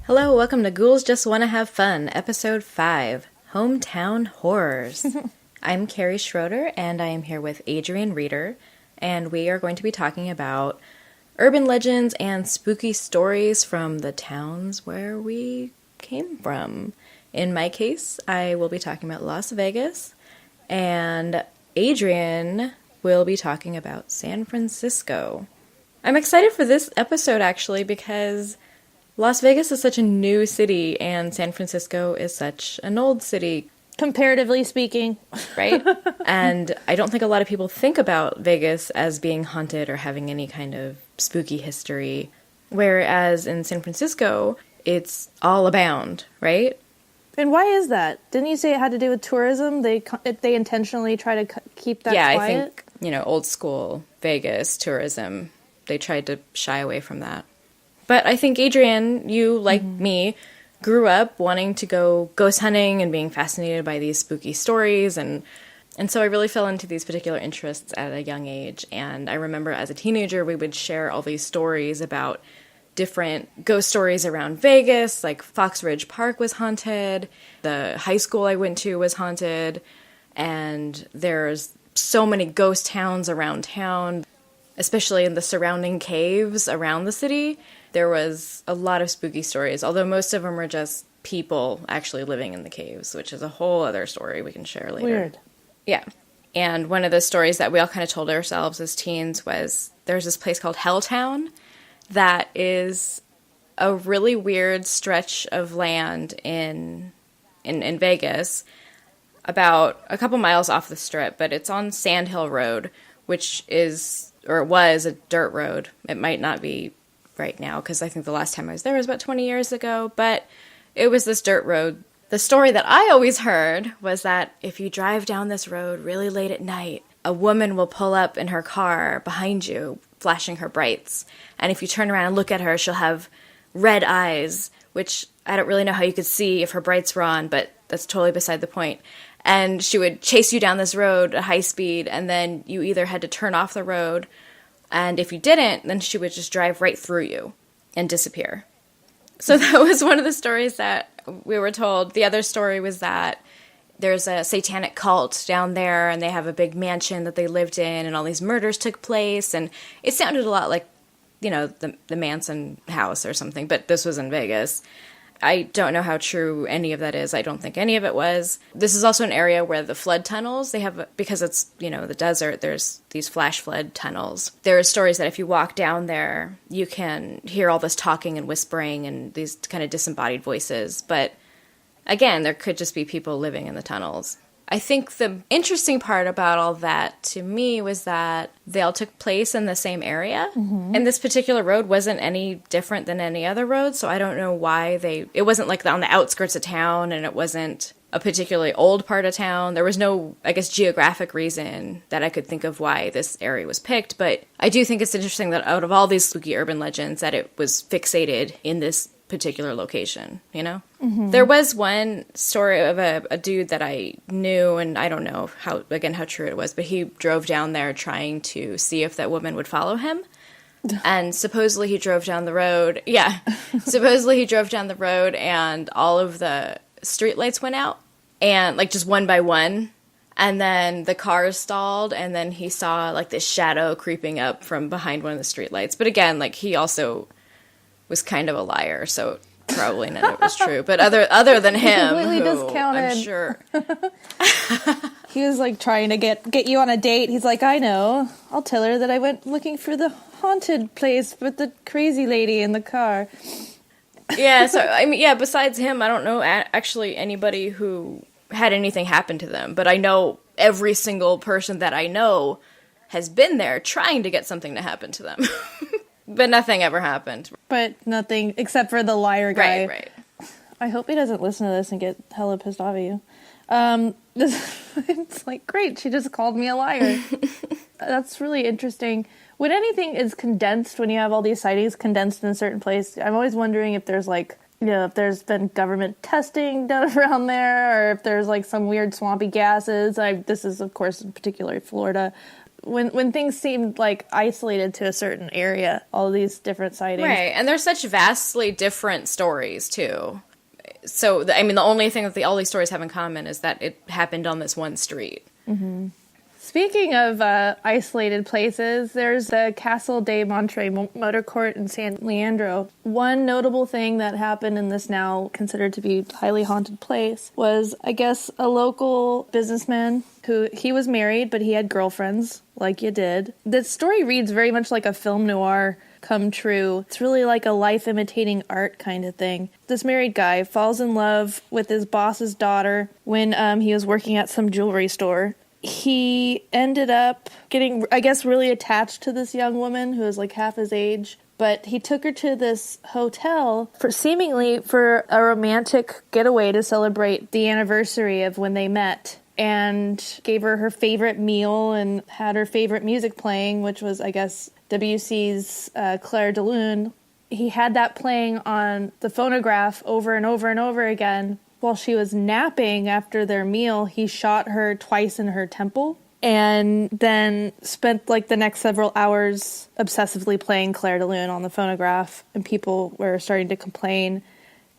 Hello, welcome to Ghouls Just Wanna Have Fun, Episode 5, Hometown Horrors. I'm Keri Schroeder, and I am here with Adrienne Reeder, and we are going to be talking about urban legends and spooky stories from the towns where we came from. In my case, I will be talking about Las Vegas, and Adrienne will be talking about San Francisco. I'm excited for this episode, actually, because Las Vegas is such a new city, and San Francisco is such an old city. Comparatively speaking. Right? And I don't think a lot of people think about Vegas as being haunted or having any kind of spooky history. Whereas in San Francisco, it's all abound, right? And why is that? Didn't you say it had to do with tourism? They intentionally try to keep that quiet? Yeah, I think, old school Vegas tourism, they tried to shy away from that. But I think, Adrienne, you, like me, grew up wanting to go ghost hunting and being fascinated by these spooky stories. And so I really fell into these particular interests at a young age. And I remember as a teenager, we would share all these stories about different ghost stories around Vegas, like Fox Ridge Park was haunted, the high school I went to was haunted, and there's so many ghost towns around town, especially in the surrounding caves around the city. There was a lot of spooky stories, although most of them were just people actually living in the caves, which is a whole other story we can share later. Weird. Yeah. And one of the stories that we all kind of told ourselves as teens was there's this place called Helltown that is a really weird stretch of land in Vegas, about a couple miles off the Strip, but it's on Sand Hill Road, which is, or it was, a dirt road. It might not be right now, because I think the last time I was there was about 20 years ago, but it was this dirt road. The story that I always heard was that if you drive down this road really late at night, a woman will pull up in her car behind you, flashing her brights, and if you turn around and look at her, she'll have red eyes, which I don't really know how you could see if her brights were on, but that's totally beside the point. And she would chase you down this road at high speed, and then you either had to turn off the road, and if you didn't, then she would just drive right through you and disappear. So that was one of the stories that we were told. The other story was that there's a satanic cult down there, and they have a big mansion that they lived in, and all these murders took place, and it sounded a lot like, the Manson house or something, but this was in Vegas. I don't know how true any of that is. I don't think any of it was. This is also an area where the flood tunnels, they have, because it's, the desert, there's these flash flood tunnels. There are stories that if you walk down there, you can hear all this talking and whispering and these kind of disembodied voices. But again, there could just be people living in the tunnels. I think the interesting part about all that to me was that they all took place in the same area. Mm-hmm. And this particular road wasn't any different than any other road, so I don't know why it wasn't like on the outskirts of town, and it wasn't a particularly old part of town. There was no, geographic reason that I could think of why this area was picked, but I do think it's interesting that out of all these spooky urban legends that it was fixated in this particular location, Mm-hmm. There was one story of a dude that I knew, and I don't know how true it was, but he drove down there trying to see if that woman would follow him. And supposedly he drove down the road. Yeah. Supposedly he drove down the road and all of the streetlights went out, and just one by one. And then the cars stalled, and then he saw this shadow creeping up from behind one of the streetlights. But again, he also was kind of a liar, so probably none of it was true. But other than him, completely discounted. I'm sure he was trying to get you on a date. He's like, I know, I'll tell her that I went looking for the haunted place with the crazy lady in the car. Yeah, so besides him, I don't know actually anybody who had anything happen to them. But I know every single person that I know has been there trying to get something to happen to them. But nothing ever happened. But nothing, except for the liar guy. Right. I hope he doesn't listen to this and get hella pissed off at you. It's great, she just called me a liar. That's really interesting. When anything is condensed, when you have all these sightings condensed in a certain place, I'm always wondering if there's if there's been government testing done around there, or if there's some weird swampy gases. This is, of course, in particular Florida. when things seemed like isolated to a certain area, all these different sightings. Right, and there's such vastly different stories, too. So, I mean, the only thing that all these stories have in common is that it happened on this one street. Mm-hmm. Speaking of isolated places, there's the Castle de Montre Motor Court in San Leandro. One notable thing that happened in this now considered to be highly haunted place was, I guess, a local businessman who, he was married, but he had girlfriends, like you did. The story reads very much like a film noir come true. It's really like a life imitating art kind of thing. This married guy falls in love with his boss's daughter when he was working at some jewelry store. He ended up getting, I guess, really attached to this young woman who was like half his age. But he took her to this hotel seemingly for a romantic getaway to celebrate the anniversary of when they met. And gave her her favorite meal and had her favorite music playing, which was, I guess, Debussy's Clair de Lune. He had that playing on the phonograph over and over and over again. While she was napping after their meal, he shot her twice in her temple and then spent like the next several hours obsessively playing Clair de Lune on the phonograph, and people were starting to complain.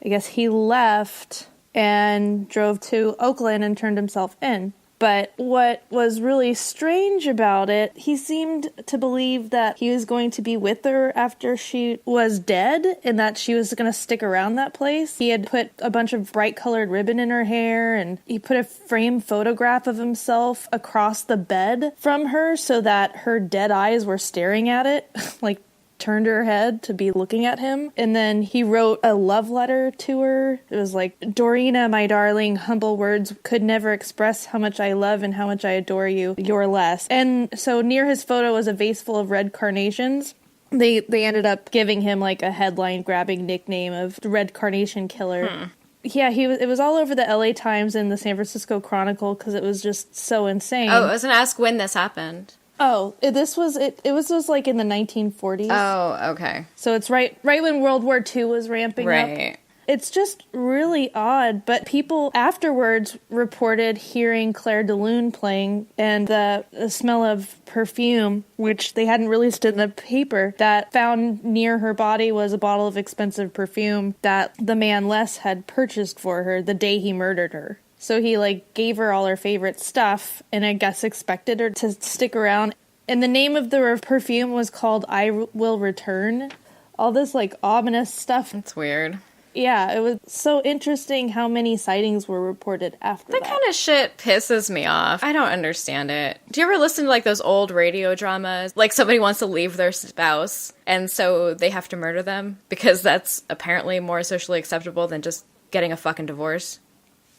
I guess he left and drove to Oakland and turned himself in. But what was really strange about it, he seemed to believe that he was going to be with her after she was dead and that she was going to stick around that place. He had put a bunch of bright colored ribbon in her hair, and he put a framed photograph of himself across the bed from her so that her dead eyes were staring at it, like turned her head to be looking at him. And then he wrote a love letter to her. It was like, Dorina, my darling, humble words could never express how much I love and how much I adore you. You're less. And so near his photo was a vase full of red carnations. They ended up giving him like a headline grabbing nickname of the Red Carnation Killer. Yeah, it was all over the LA Times and the San Francisco Chronicle because it was just so insane. Oh, I was going to ask when this happened. Oh, it was like in the 1940s. Oh, okay. So it's right when World War II was ramping up. Right. It's just really odd, but people afterwards reported hearing Clair de Lune playing and the smell of perfume, which they hadn't released in the paper, that found near her body was a bottle of expensive perfume that the man Les had purchased for her the day he murdered her. So he, like, gave her all her favorite stuff and I guess expected her to stick around. And the name of the perfume was called I Will Return. All this, like, ominous stuff. That's weird. Yeah, it was so interesting how many sightings were reported after that. That kind of shit pisses me off. I don't understand it. Do you ever listen to, like, those old radio dramas? Like, somebody wants to leave their spouse, and so they have to murder them because that's apparently more socially acceptable than just getting a fucking divorce.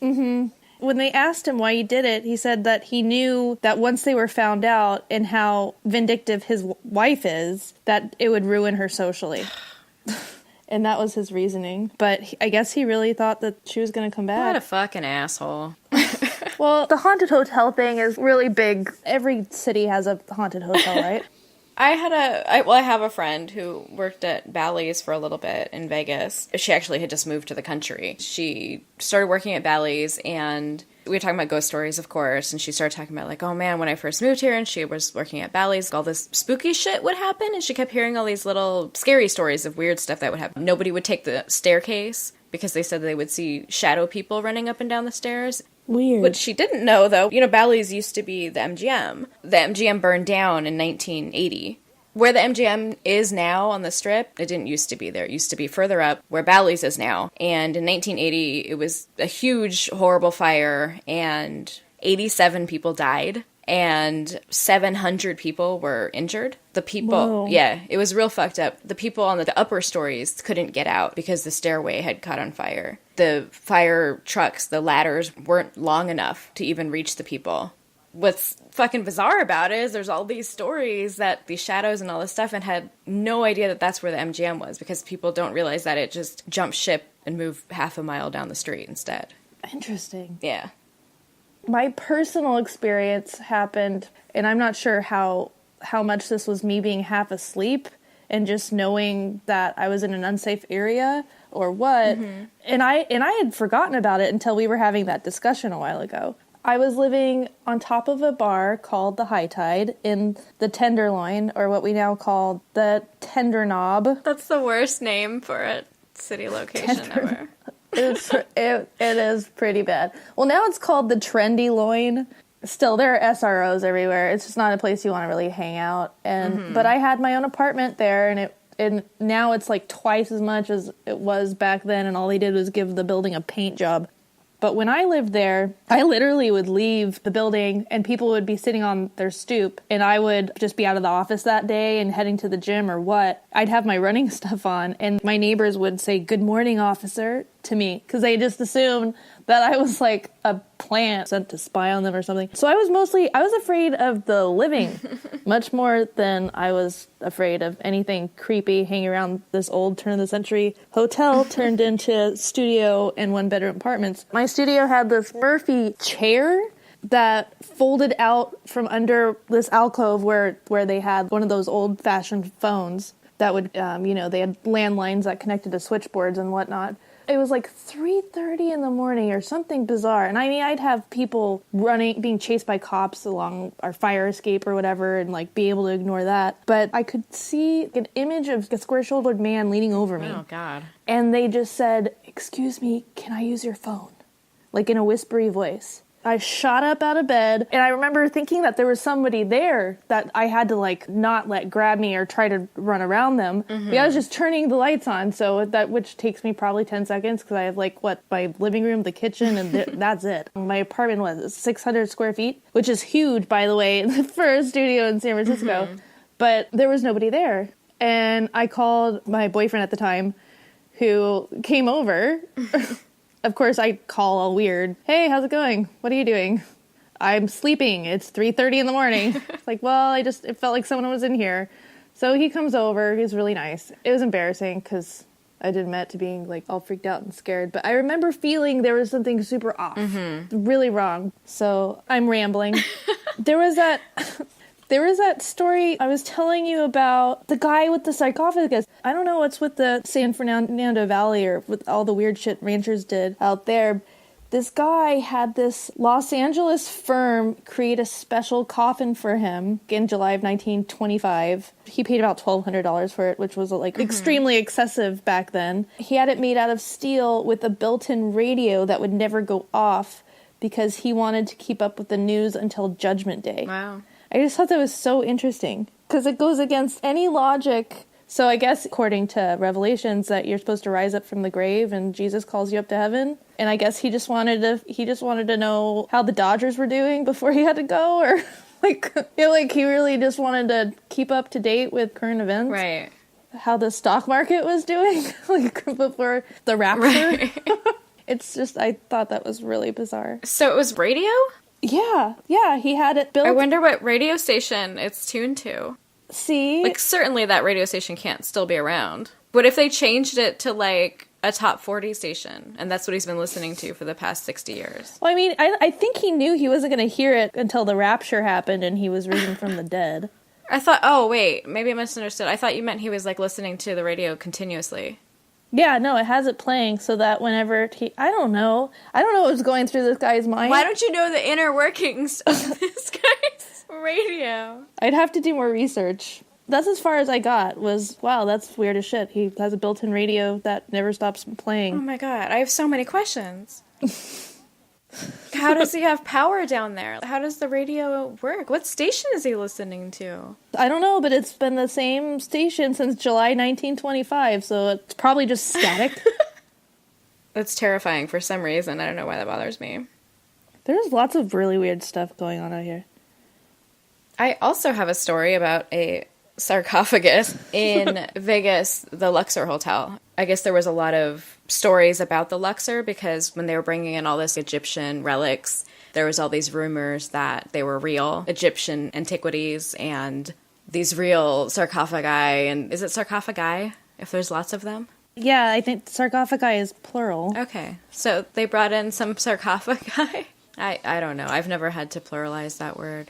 Mm-hmm. When they asked him why he did it, he said that he knew that once they were found out and how vindictive his wife is, that it would ruin her socially. And that was his reasoning. But I guess he really thought that she was going to come back. What a fucking asshole. Well, the haunted hotel thing is really big. Every city has a haunted hotel, right? I have a friend who worked at Bally's for a little bit in Vegas. She actually had just moved to the country. She started working at Bally's, and we were talking about ghost stories, of course, and she started talking about, like, oh man, when I first moved here and she was working at Bally's, all this spooky shit would happen, and she kept hearing all these little scary stories of weird stuff that would happen. Nobody would take the staircase because they said they would see shadow people running up and down the stairs. Weird. What she didn't know, though, Bally's used to be the MGM. The MGM burned down in 1980. Where the MGM is now on the Strip, it didn't used to be there. It used to be further up where Bally's is now. And in 1980, it was a huge, horrible fire, and 87 people died, and 700 people were injured. The people, yeah, it was real fucked up. The people on the upper stories couldn't get out because the stairway had caught on fire. The fire trucks, the ladders, weren't long enough to even reach the people. What's fucking bizarre about it is there's all these stories that these shadows and all this stuff, and had no idea that that's where the MGM was, because people don't realize that it just jumped ship and moved half a mile down the street instead. Interesting. Yeah. My personal experience happened, and I'm not sure how much this was me being half asleep and just knowing that I was in an unsafe area or what. Mm-hmm. And I had forgotten about it until we were having that discussion a while ago. I was living on top of a bar called the High Tide in the Tenderloin, or what we now call the Tender Knob. That's the worst name for a city location ever. It is pretty bad. Well, now it's called the Trendy Loin. Still, there are SROs everywhere. It's just not a place you want to really hang out. And But I had my own apartment there, and now it's like twice as much as it was back then, and all they did was give the building a paint job. But when I lived there, I literally would leave the building and people would be sitting on their stoop, and I would just be out of the office that day and heading to the gym or what. I'd have my running stuff on, and my neighbors would say, "Good morning, officer," to me, because they just assumed that I was like a plant sent to spy on them or something. So I was afraid of the living much more than I was afraid of anything creepy hanging around this old turn-of-the-century hotel turned into studio and one-bedroom apartments. My studio had this Murphy chair that folded out from under this alcove where they had one of those old-fashioned phones that would, they had landlines that connected to switchboards and whatnot. It was like 3:30 in the morning or something bizarre. And I mean, I'd have people being chased by cops along our fire escape or whatever, and like be able to ignore that. But I could see an image of a square-shouldered man leaning over me. Oh, God. And they just said, "Excuse me, can I use your phone?" Like in a whispery voice. I shot up out of bed, and I remember thinking that there was somebody there that I had to, like, not let grab me or try to run around them. But I was just turning the lights on, which takes me probably 10 seconds, because I have, like, my living room, the kitchen, and that's it. My apartment was 600 square feet, which is huge, by the way, for a studio in San Francisco. But there was nobody there. And I called my boyfriend at the time, who came over. Of course, I call all weird. "Hey, how's it going? What are you doing?" "I'm sleeping. It's 3:30 in the morning." It's like, well, it felt like someone was in here. So he comes over. He's really nice. It was embarrassing because I did admit to being like all freaked out and scared. But I remember feeling there was something super off. Really wrong. So I'm rambling. There was that story I was telling you about, the guy with the sarcophagus. I don't know what's with the San Fernando Valley or with all the weird shit ranchers did out there. This guy had this Los Angeles firm create a special coffin for him in July of 1925. He paid about $1,200 for it, which was like extremely excessive back then. He had it made out of steel with a built-in radio that would never go off because he wanted to keep up with the news until Judgment Day. Wow. I just thought that was so interesting because it goes against any logic. So I guess according to Revelations that you're supposed to rise up from the grave and Jesus calls you up to heaven. And I guess he just wanted to know how the Dodgers were doing before he had to go, or like he really just wanted to keep up to date with current events. Right. How the stock market was doing like before the rapture. Right. It's just, I thought that was really bizarre. So it was radio? Yeah, he had it built. I wonder what radio station it's tuned to. See? Like, certainly that radio station can't still be around. What if they changed it to, like, a top 40 station, and that's what he's been listening to for the past 60 years? Well, I mean, I think he knew he wasn't going to hear it until the rapture happened and he was risen from the dead. I thought, oh, wait, maybe I misunderstood. I thought you meant he was, like, listening to the radio continuously. Yeah, no, it has it playing so that whenever I don't know what was going through this guy's mind. Why don't you know the inner workings of this guy's radio? I'd have to do more research. That's as far as I got, was, wow, that's weird as shit. He has a built-in radio that never stops playing. Oh my god, I have so many questions. How does he have power down there? How does the radio work? What station is he listening to? I don't know, but it's been the same station since July 1925, so it's probably just static. That's terrifying for some reason. I don't know why that bothers me. There's lots of really weird stuff going on out here. I also have a story about a sarcophagus in Vegas, the Luxor Hotel. I guess there was a lot of stories about the Luxor because when they were bringing in all this Egyptian relics, there was all these rumors that they were real Egyptian antiquities and these real sarcophagi. And is it sarcophagi if there's lots of them? Yeah, I think sarcophagi is plural. Okay, so they brought in some sarcophagi. I don't know. I've never had to pluralize that word.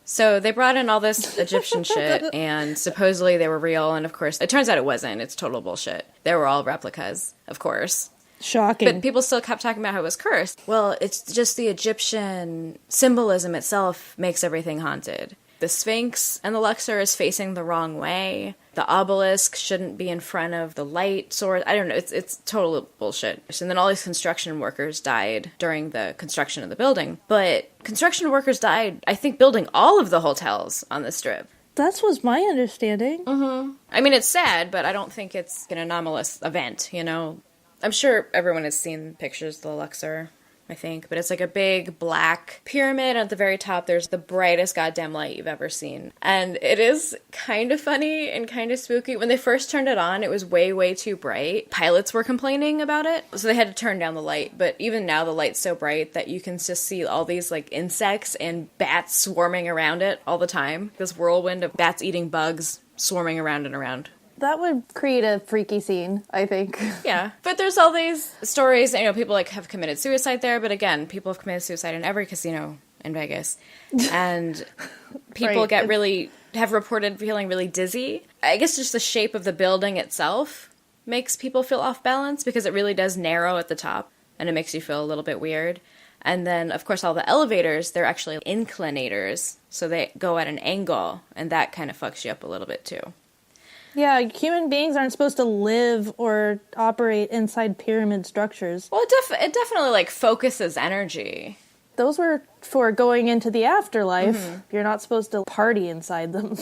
So they brought in all this Egyptian shit, and supposedly they were real, and of course, it turns out it wasn't. It's total bullshit. They were all replicas, of course. Shocking. But people still kept talking about how it was cursed. Well, it's just the Egyptian symbolism itself makes everything haunted. The Sphinx and the Luxor is facing the wrong way. The obelisk shouldn't be in front of the light source. I don't know. It's total bullshit. And then all these construction workers died during the construction of the building. But construction workers died, I think, building all of the hotels on the Strip. That was my understanding. Mm-hmm. I mean, it's sad, but I don't think it's an anomalous event, you know? I'm sure everyone has seen pictures of the Luxor, I think, but it's like a big black pyramid. At the very top, there's the brightest goddamn light you've ever seen. And it is kind of funny and kind of spooky. When they first turned it on, it was way, way too bright. Pilots were complaining about it, so they had to turn down the light. But even now, the light's so bright that you can just see all these like insects and bats swarming around it all the time. This whirlwind of bats eating bugs swarming around and around. That would create a freaky scene, I think. Yeah. But there's all these stories, you know, people like have committed suicide there, but again, people have committed suicide in every casino in Vegas. And people Right. have reported feeling really dizzy. I guess just the shape of the building itself makes people feel off balance because it really does narrow at the top and it makes you feel a little bit weird. And then, of course, all the elevators, they're actually inclinators, so they go at an angle, and that kind of fucks you up a little bit too. Yeah, human beings aren't supposed to live or operate inside pyramid structures. Well, it definitely, like, focuses energy. Those were for going into the afterlife. You're not supposed to party inside them.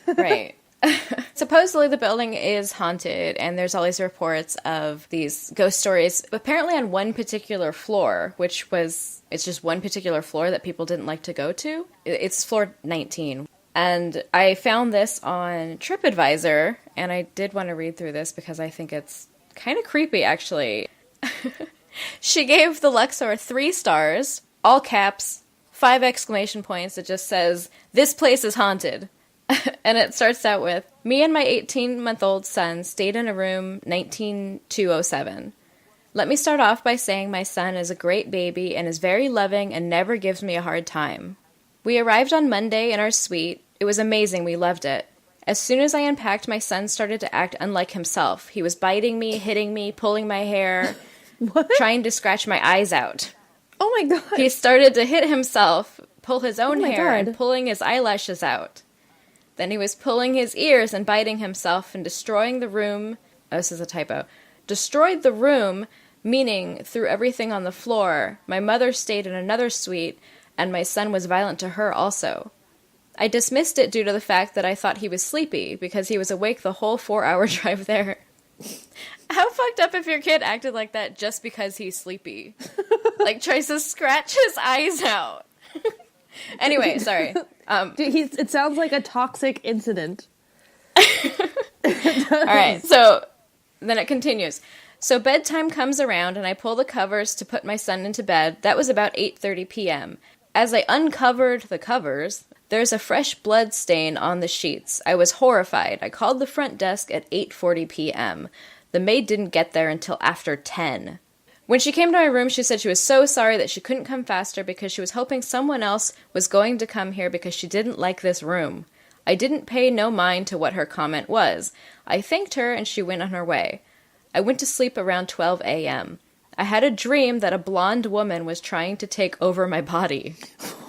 Right. Supposedly the building is haunted, and there's all these reports of these ghost stories, apparently on one particular floor, it's just one particular floor that people didn't like to go to. It's floor 19. And I found this on TripAdvisor, and I did want to read through this because I think it's kind of creepy, actually. She gave the Luxor 3 stars, all caps, 5 exclamation points. It just says, "This place is haunted." And it starts out with, "Me and my 18-month-old son stayed in a room 19207. Let me start off by saying my son is a great baby and is very loving and never gives me a hard time. We arrived on Monday in our suite. It was amazing. We loved it. As soon as I unpacked, my son started to act unlike himself. He was biting me, hitting me, pulling my hair, trying to scratch my eyes out. Oh my god. He started to hit himself, pull his own my hair, God. and pulling his eyelashes out. Then he was pulling his ears and biting himself and destroying the room." Oh, this is a typo. "Destroyed the room," meaning threw everything on the floor. My mother stayed in another suite, and my son was violent to her also. I dismissed it due to the fact that I thought he was sleepy, because he was awake the whole 4-hour drive there." How fucked up if your kid acted like that just because he's sleepy? Like, tries to scratch his eyes out. Anyway, sorry. It sounds like a toxic incident. All right, so then it continues. "So bedtime comes around, and I pull the covers to put my son into bed. That was about 8:30 p.m. As I uncovered the covers, there's a fresh blood stain on the sheets. I was horrified. I called the front desk at 8:40 p.m. The maid didn't get there until after 10. When she came to my room, she said she was so sorry that she couldn't come faster because she was hoping someone else was going to come here because she didn't like this room. I didn't pay no mind to what her comment was. I thanked her and she went on her way. I went to sleep around 12 a.m. I had a dream that a blonde woman was trying to take over my body.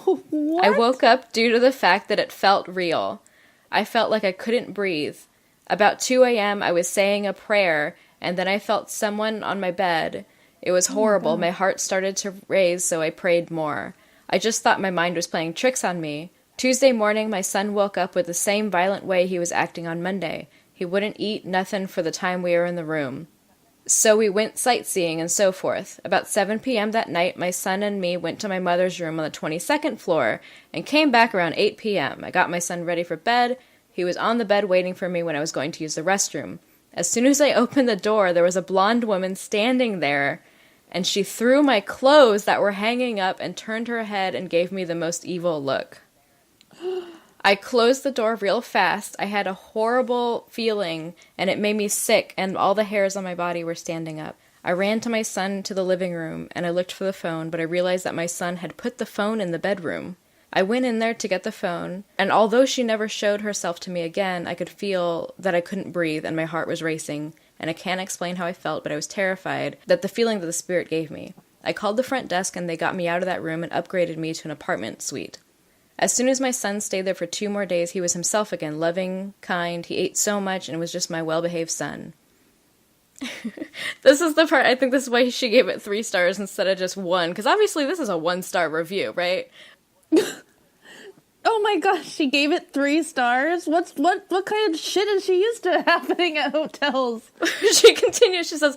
What? I woke up due to the fact that it felt real. I felt like I couldn't breathe. About 2 a.m. I was saying a prayer, and then I felt someone on my bed. It was horrible. My heart started to raise, so I prayed more. I just thought my mind was playing tricks on me. Tuesday morning, my son woke up with the same violent way he was acting on Monday. He wouldn't eat nothing for the time we were in the room. So we went sightseeing and so forth. About 7 p.m. that night, my son and me went to my mother's room on the 22nd floor and came back around 8 p.m. I got my son ready for bed. He was on the bed waiting for me when I was going to use the restroom. As soon as I opened the door, there was a blonde woman standing there, and she threw my clothes that were hanging up and turned her head and gave me the most evil look. I closed the door real fast. I had a horrible feeling, and it made me sick, and all the hairs on my body were standing up. I ran to my son to the living room, and I looked for the phone, but I realized that my son had put the phone in the bedroom. I went in there to get the phone, and although she never showed herself to me again, I could feel that I couldn't breathe, and my heart was racing, and I can't explain how I felt, but I was terrified that the feeling that the spirit gave me. I called the front desk and they got me out of that room and upgraded me to an apartment suite. As soon as my son stayed there for 2 more days, he was himself again, loving, kind, he ate so much, and was just my well-behaved son. This is the part, I think this is why she gave it 3 stars instead of just 1, because obviously this is a 1-star review, right? Oh my gosh, she gave it 3 stars? What kind of shit is she used to happening at hotels? She continues, she says,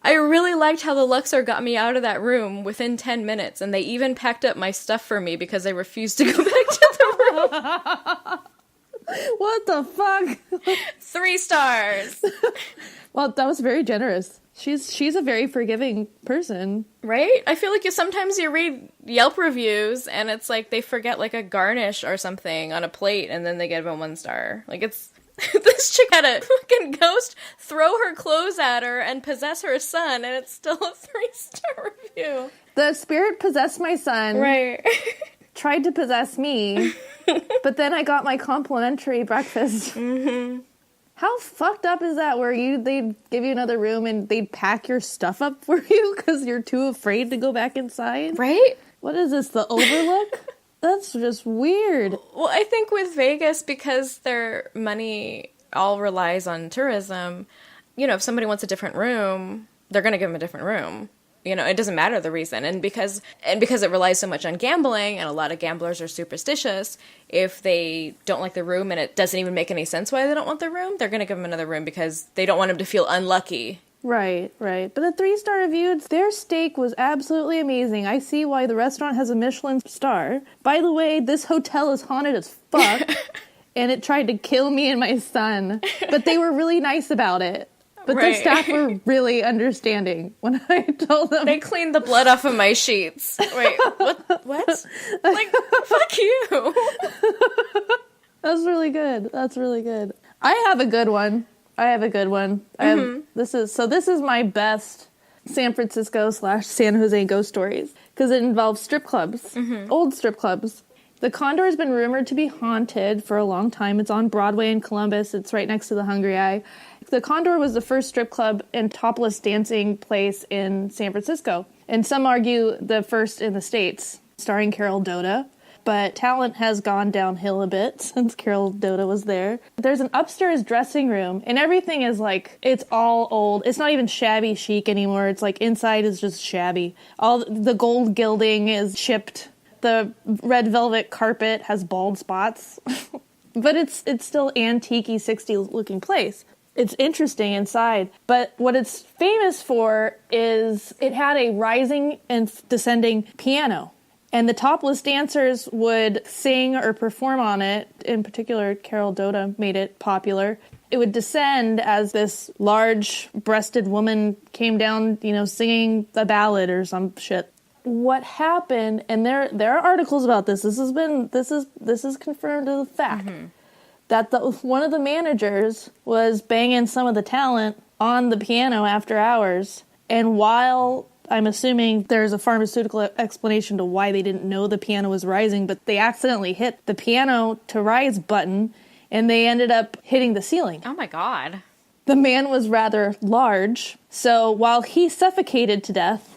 I really liked how the Luxor got me out of that room within 10 minutes, and they even packed up my stuff for me because I refused to go back to the room. What the fuck? 3 stars. Well, that was very generous. She's a very forgiving person. Right? I feel like sometimes you read Yelp reviews and it's like they forget like a garnish or something on a plate and then they give them 1 star. Like it's... This chick had a fucking ghost throw her clothes at her and possess her son, and it's still a 3-star review. The spirit possessed my son. Right. Tried to possess me, but then I got my complimentary breakfast. Mm-hmm. How fucked up is that where they'd give you another room and they'd pack your stuff up for you because you're too afraid to go back inside? Right? What is this, the Overlook? That's just weird. Well, I think with Vegas, because their money all relies on tourism, you know, if somebody wants a different room, they're going to give them a different room. You know, it doesn't matter the reason. And because it relies so much on gambling, and a lot of gamblers are superstitious, if they don't like the room and it doesn't even make any sense why they don't want the room, they're going to give them another room because they don't want them to feel unlucky. Right. But the 3-star review, their steak was absolutely amazing. I see why the restaurant has a Michelin star. By the way, this hotel is haunted as fuck, and it tried to kill me and my son. But they were really nice about it. But right. The staff were really understanding when I told them. They cleaned the blood off of my sheets. Wait, what? Like, fuck you. That's really good. I have a good one. This is my best San Francisco / San Jose ghost stories because it involves strip clubs, old strip clubs. The Condor has been rumored to be haunted for a long time. It's on Broadway in Columbus. It's right next to the Hungry Eye. The Condor was the first strip club and topless dancing place in San Francisco, and some argue the first in the States, starring Carol Doda. But talent has gone downhill a bit since Carol Doda was there. There's an upstairs dressing room, and everything is like, it's all old. It's not even shabby chic anymore. It's like inside is just shabby. All the gold gilding is chipped. The red velvet carpet has bald spots. But it's still antique-y, 60s looking place. It's interesting inside. But what it's famous for is it had a rising and descending piano. And the topless dancers would sing or perform on it. In particular, Carol Doda made it popular. It would descend as this large-breasted woman came down, singing a ballad or some shit. What happened, and there are articles about this. This is confirmed as a fact. That one of the managers was banging some of the talent on the piano after hours, and while I'm assuming there's a pharmaceutical explanation to why they didn't know the piano was rising, but they accidentally hit the piano to rise button, and they ended up hitting the ceiling. Oh my god. The man was rather large, so while he suffocated to death,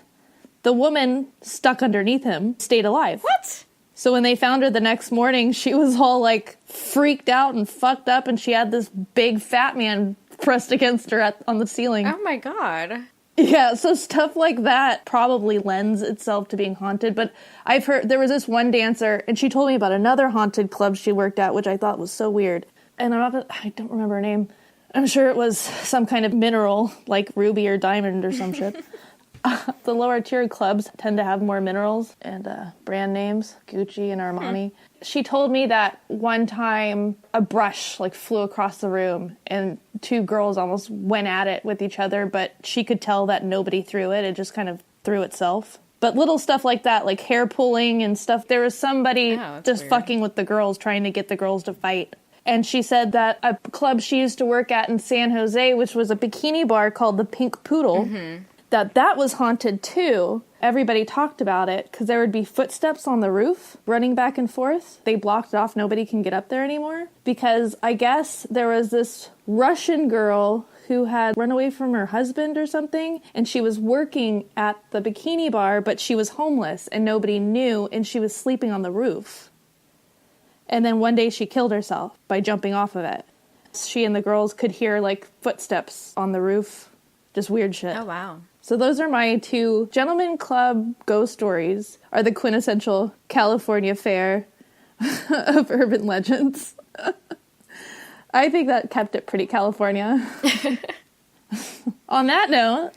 the woman stuck underneath him stayed alive. What? So when they found her the next morning, she was all like freaked out and fucked up, and she had this big fat man pressed against her on the ceiling. Oh my god. Yeah, so stuff like that probably lends itself to being haunted. But I've heard, there was this one dancer, and she told me about another haunted club she worked at, which I thought was so weird. And I don't remember her name. I'm sure it was some kind of mineral, like ruby or diamond or some shit. The lower tier clubs tend to have more minerals and brand names, Gucci and Armani. She told me that one time a brush flew across the room and 2 girls almost went at it with each other, but she could tell that nobody threw it. It just kind of threw itself. But little stuff like that, like hair pulling and stuff, there was somebody just weird. Fucking with the girls, trying to get the girls to fight. And she said that a club she used to work at in San Jose, which was a bikini bar called the Pink Poodle, that was haunted too. Everybody talked about it because there would be footsteps on the roof running back and forth. They blocked it off. Nobody can get up there anymore because I guess there was this Russian girl who had run away from her husband or something, and she was working at the bikini bar, but she was homeless and nobody knew, and she was sleeping on the roof. And then one day she killed herself by jumping off of it. She and the girls could hear like footsteps on the roof. Just weird shit. Oh, wow. So those are my 2 Gentleman Club ghost stories, are the quintessential California fare of urban legends. I think that kept it pretty California. On that note,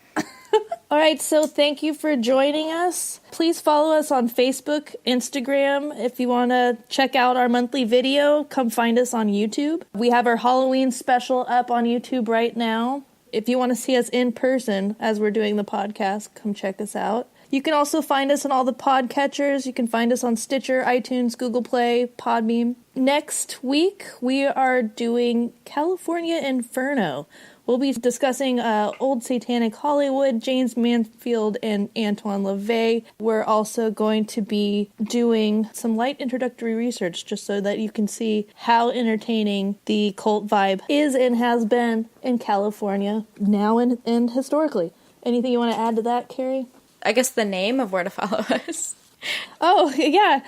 all right, so thank you for joining us. Please follow us on Facebook, Instagram. If you want to check out our monthly video, come find us on YouTube. We have our Halloween special up on YouTube right now. If you want to see us in person as we're doing the podcast, come check us out. You can also find us on all the podcatchers. You can find us on Stitcher, iTunes, Google Play, Podbean. Next week, we are doing California Inferno. We'll be discussing Old Satanic Hollywood, James Mansfield, and Antoine LaVey. We're also going to be doing some light introductory research just so that you can see how entertaining the cult vibe is and has been in California now and historically. Anything you want to add to that, Keri? I guess the name of where to follow us. Oh, yeah.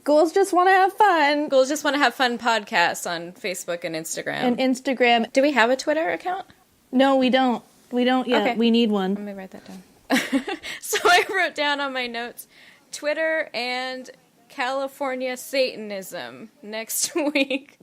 Ghouls Just Want to Have Fun. Ghouls Just Want to Have Fun podcast on Facebook and Instagram. Do we have a Twitter account? No, we don't. We don't yet. Okay. We need one. Let me write that down. So I wrote down on my notes, Twitter and California Satanism next week.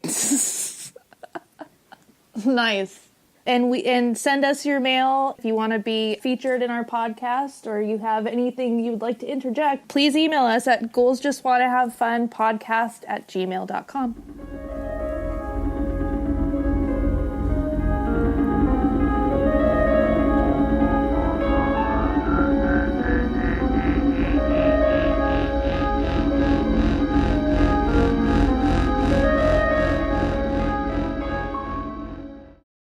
Nice. And send us your mail if you want to be featured in our podcast or you have anything you would like to interject. Please email us at goalsjustwannahavefunpodcast@gmail.com.